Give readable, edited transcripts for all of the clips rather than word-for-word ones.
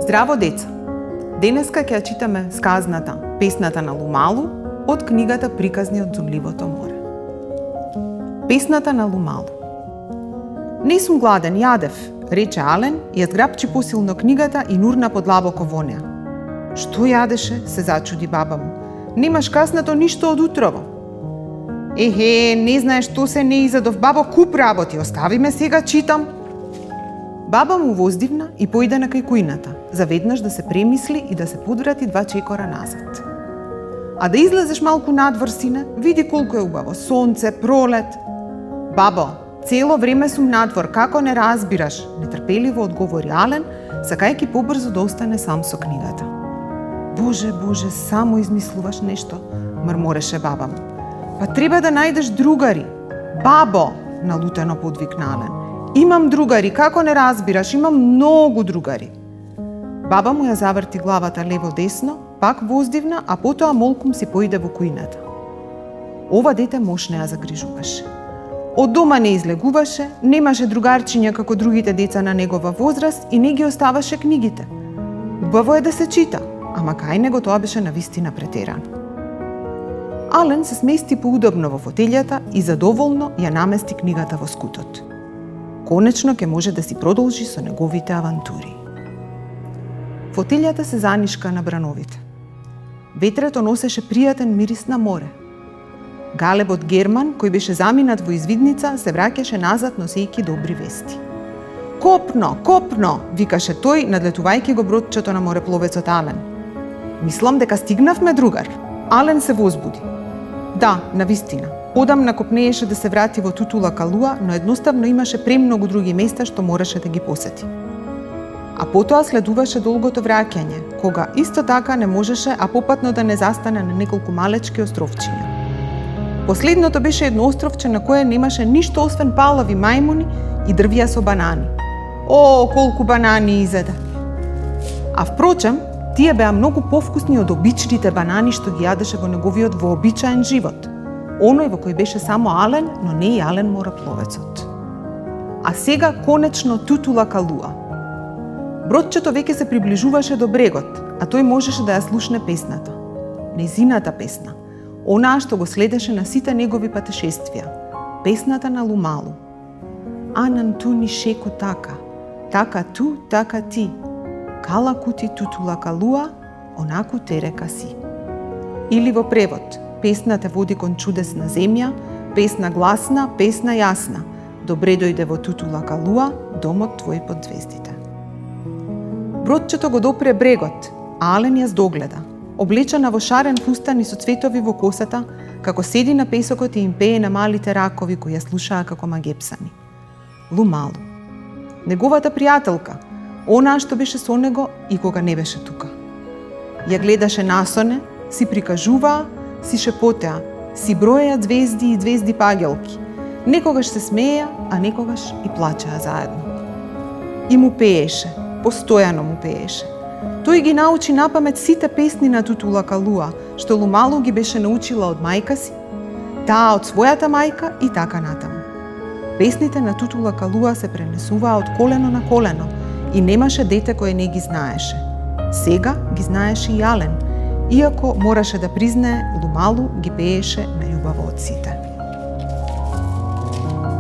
Здраво, деца! Денеска ќе ја читаме сказната Песната на Лумалу од книгата Приказни од зумливото море. Песната на Лумалу. Не сум гладен, јадев, рече Ален и ја зграпчи посилно книгата и нурна подлабоко во неа. Што јадеше, се зачуди баба му. Немаш каснато ништо од утрово. Ехе, не знаеш што се не изадов, бабо, куп работи, остави ме сега, читам. Баба му воздивна и поиде на кај кујната, заведнаш да се премисли и да се подврати 2 чекора назад. А да излезеш малку надвор, сине, види колку е убаво, сонце, пролет. Бабо, цело време сум надвор, како не разбираш? Нетрпеливо одговори Ален, сакајќи побрзо да остане сам со книгата. Боже, Боже, само измислуваш нешто, мрмореше баба му. Па треба да најдеш другари. Бабо, налутено подвикна Ален. Имам другари, како не разбираш, имам многу другари. Баба му ја заврти главата лево-десно, пак воздивна, а потоа молкум си поиде во кујната. Ова дете мош не ја загрижуваше. Од дома не излегуваше, немаше другарчиња како другите деца на негова возраст и не ги оставаше книгите. Убаво е да се чита, ама кај него тоа беше навистина претерано. Ален се смести поудобно во фотелјата и задоволно ја намести книгата во скутот. Конечно ќе може да си продолжи со неговите авантури. Фотелјата се занишка на брановите. Ветрето носеше пријатен мирис на море. Галебот Герман, кој беше заминат во извидница, се враќаше назад носејќи добри вести. Копно, копно, викаше тој, надлетувајќи го бродчето на морепловецот Ален. Мислам дека стигнавме, другар. Ален се возбуди. Да, навистина. Одамна копнееше да се врати во Тутула Калуа, но едноставно имаше премногу други места што мораше да ги посети. А потоа следуваше долгото враќање, кога исто така не можеше, а попатно да не застане на неколку малечки островчиња. Последното беше едно островче на кое немаше ништо освен палави мајмуни и дрвја со банани. О, колку банани изеде! А впрочем, тие беа многу повкусни од обичните банани што ги јадеше во неговиот вообичаен живот. Оној во кој беше само Ален, но не и Ален морепловецот. А сега конечно Тутула Калуа. Бродчето веќе се приближуваше до брегот, а тој можеше да ја слушне песната. Незината песна, онаа што го следеше на сите негови патешествија, песната на Лумалу. Анан туни шеку така, така ту, така ти, кала кути Тутула Калуа, онаку терека си. Или во превод, песна те води кон чудесна земја, песна гласна, песна јасна. Добре дојде во Тутула Калуа, домот твој под звездите. Бродчето го допре брегот, а Ален ја догледа. Облечена во шарен фустан и со цветови во косата, како седи на песокот и им пее на малите ракови кои ја слушаа како магепсани. Лумалу. Неговата пријателка, онаа што беше со него и кога не беше тука. Ја гледаше насоне, си прикажуваа, си шепотеа, си броеа звезди и звезди пагелки. Некогаш се смееа, а некогаш и плачеа заедно. И му пееше, постојано му пееше. Тој ги научи напамет сите песни на Тутула Калуа, што Лумалу ги беше научила од мајка си, таа од својата мајка и така натаму. Песните на Тутула Калуа се пренесуваа од колено на колено и немаше дете кое не ги знаеше. Сега ги знаеше и Ален, иако мораше да признае, Лумалу ги пееше најубаво од сите.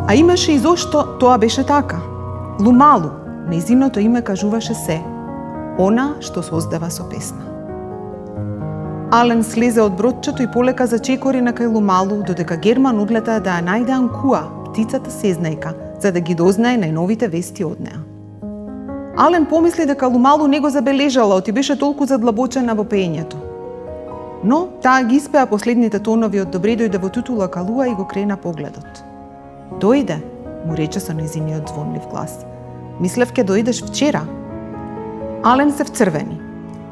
А имаше и зошто тоа беше така. Лумалу, нејзиното име кажуваше се, она што создава со песна. Ален слезе од бродчето и полека зачекори на кај Лумалу, додека Герман одлета да ја најде Анкуа, птицата сезнајка, за да ги дознае најновите вести од неа. Ален помисли дека Лумалу не го забележала, оти беше толку задлабочена во пеењето. Но таа ги испеа последните тонови од Добре дојде во Тутула Калуа и го крена погледот. Дојде, му рече со незиниот звонлив глас. Мислев ке дојдеш вчера. Ален се вцрвени.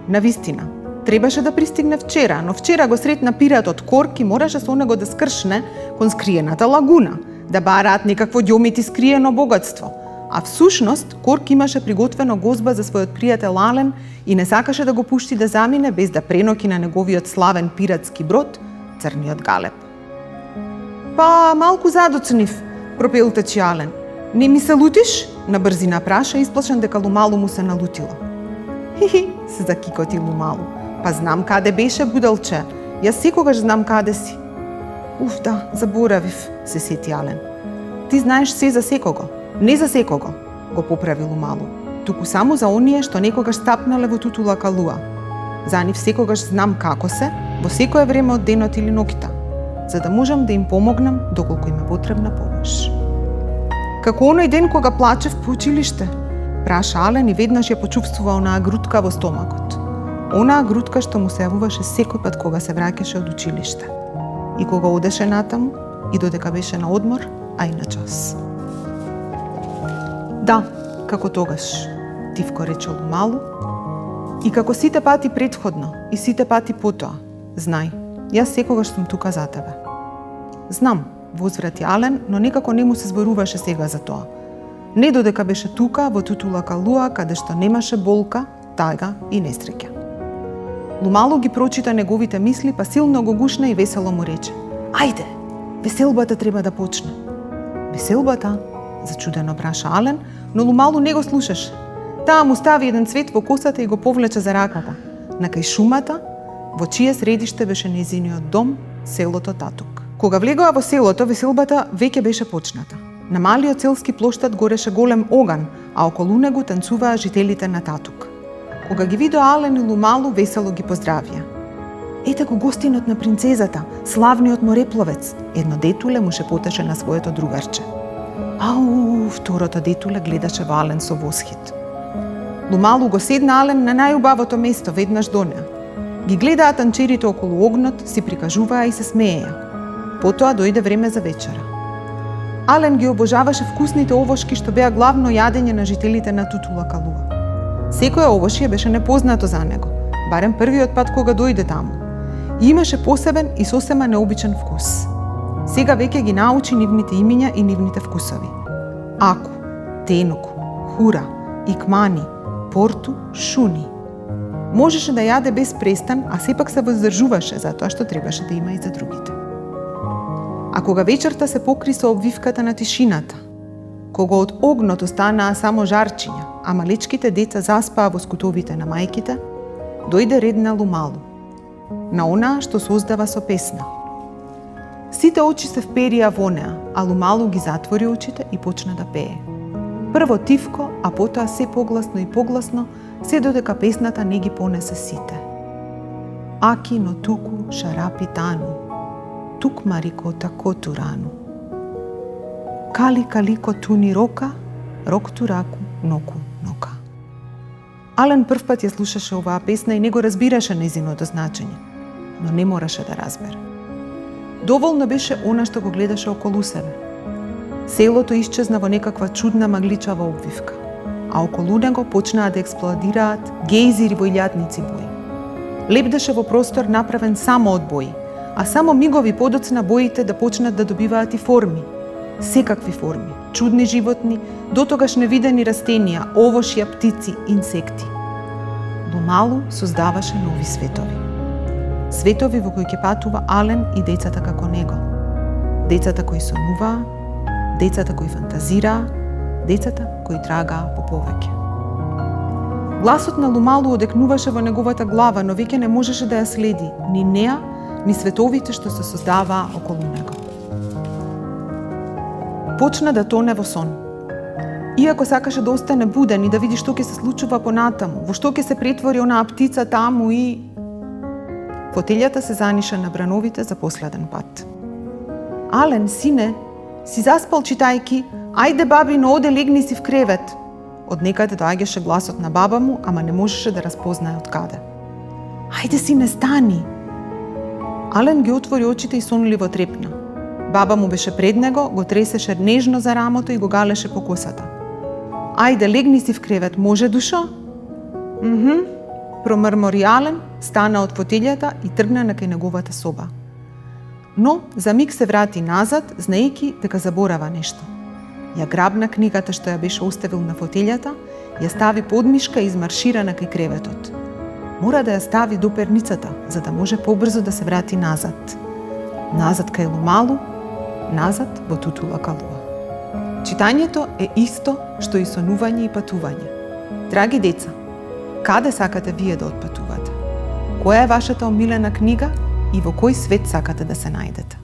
Навистина, требаше да пристигне вчера, но вчера го сретна пиратот Корк и мораше со него да скршне кон скриената лагуна, да бараат некакво ѓомити скриено богатство. А всушност, Корк имаше приготвено гозба за својот пријател Ален и не сакаше да го пушти да замине без да преноки на неговиот славен пиратски брод, Црниот Галеб. Па, малку задоцнив, пропелтечи Ален. Не ми се лутиш? На брзина праша, исплашен дека Лумалу му се налутила. Хи-хи, се закикоти Лумалу. Па знам каде беше, будалче. Јас секогаш знам каде си. Уф, да, заборавив, се сети Ален. Ти знаеш се за секого. Не за секого, го поправи Лумалу. Туку само за оние што некогаш стапнале во Тутула Калуа. За нив секогаш знам како се, во секое време од денот или ноќта, за да можам да им помогнам доколку им е потребна помош. Како оној ден кога плачев по училиште, праша Ален и веднаш ја почувствува онаа грудка во стомакот. Онаа грудка што му се јавуваше секој пат кога се враќаше од училиште. И кога одеше натаму, и додека беше на одмор, а и на час. Да, како тогаш, тивко рече Лумалу, и како сите пати претходно и сите пати потоа, знај, јас секогаш сум тука за тебе. Знам, возврати Ален, но некако не му се зборуваше сега за тоа. Не додека беше тука, во Тутула Калуа, каде што немаше болка, тага и несреќа. Лумалу ги прочита неговите мисли, па силно го гушна и весело му рече: Ајде, веселбата треба да почне. Веселбата? Зачудено праша Ален, но Лумалу не го слушаше. Таа му стави еден цвет во косата и го повлече за раката, на кај шумата, во чие средиште беше нејзиниот дом, селото Татук. Кога влегоа во селото, веселбата веќе беше почната. На малиот селски плоштад гореше голем оган, а околу него танцуваа жителите на Татук. Кога ги видоа Ален и Лумалу, весело ги поздравија. Ете го гостинот на принцезата, славниот морепловец, едно детуле му шепотеше на своето другарче. Ау, второто детуле гледаше во Ален со восхит. Лумалу го седна Ален на најубавото место веднаш до неа. Ги гледаа танчерите околу огнот, си прикажуваа и се смееја. Потоа дојде време за вечера. Ален ги обожаваше вкусните овошки што беа главно јадење на жителите на Тутула Калуа. Секое овошје беше непознато за него, барем првиот пат кога дојде таму. И имаше посебен и сосема необичен вкус. Сега веќе ги научи нивните имиња и нивните вкусови. Аку, тенуку, хура, икмани, порту, шуни. Можеше да јаде без престан, а сепак се воздржуваше затоа што требаше да има и за другите. А кога вечерта се покри со обвивката на тишината, кога од огнот останаа само жарчиња, а малечките деца заспаа во скутовите на мајките, дојде ред на Лумалу, на онаа што создава со песна. Сите очи се вперија во неа, а Лумалу ги затвори очите и почна да пее. Прво тивко, а потоа се погласно и погласно, се додека песната не ги понесе сите. Аки но туку шарапи тану, тук марикота котурану. Кали калико туни рока, рок тураку, ноку нока. Ален првпат ја слушаше оваа песна и не го разбираше нејзиното значење, но не мораше да разбере. Доволно беше она што го гледаше околу себе. Селото исчезна во некаква чудна магличава обвивка, а околу него почнаа да експлодираат гејзири во илјадници бои. Лебдеше во простор направен само од бои, а само мигови подоцна боите да почнат да добиваат и форми. Секакви форми, чудни животни, дотогаш невидени растенија, овошја, птици, инсекти. Лумалу создаваше нови светови. Светови во кои ќе патува Ален и децата како него. Децата кои сонуваа, децата кои фантазираа, децата кои трагаа по повеќе. Гласот на Лумалу одекнуваше во неговата глава, но веќе не можеше да ја следи ни неа, ни световите што се создаваа околу него. Почна да тоне во сон. Иако сакаше да остане буден и да види што ќе се случува понатаму, во што ќе се претвори онаа птица таму и... Фотелјата се заниша на брановите за последен пат. Ален, сине, си заспал читајки, ајде бабино, оде легни си в кревет. Од некаде доаѓаше гласот на баба му, ама не можеше да разпознае од каде. Ајде сине, стани. Ален ги отвори очите и сонливо трепна. Баба му беше пред него, го тресеше нежно за рамото и го галеше по косата. Ајде, легни си в кревет, може, душо? Промрмори Ален, стана од фотелјата и тргна на кај неговата соба. Но за миг се врати назад, знаејќи дека заборава нешто. Ја грабна книгата што ја беше оставил на фотелјата, ја стави подмишка и измаршира на кај креветот. Мора да ја стави до перницата, за да може побрзо да се врати назад. Назад кај Лумалу, назад во Тутула Калуа. Читањето е исто што и сонување и патување. Драги деца, Каде сакате вие да отпатувате? Која е вашата омилена книга и во кој свет сакате да се најдете?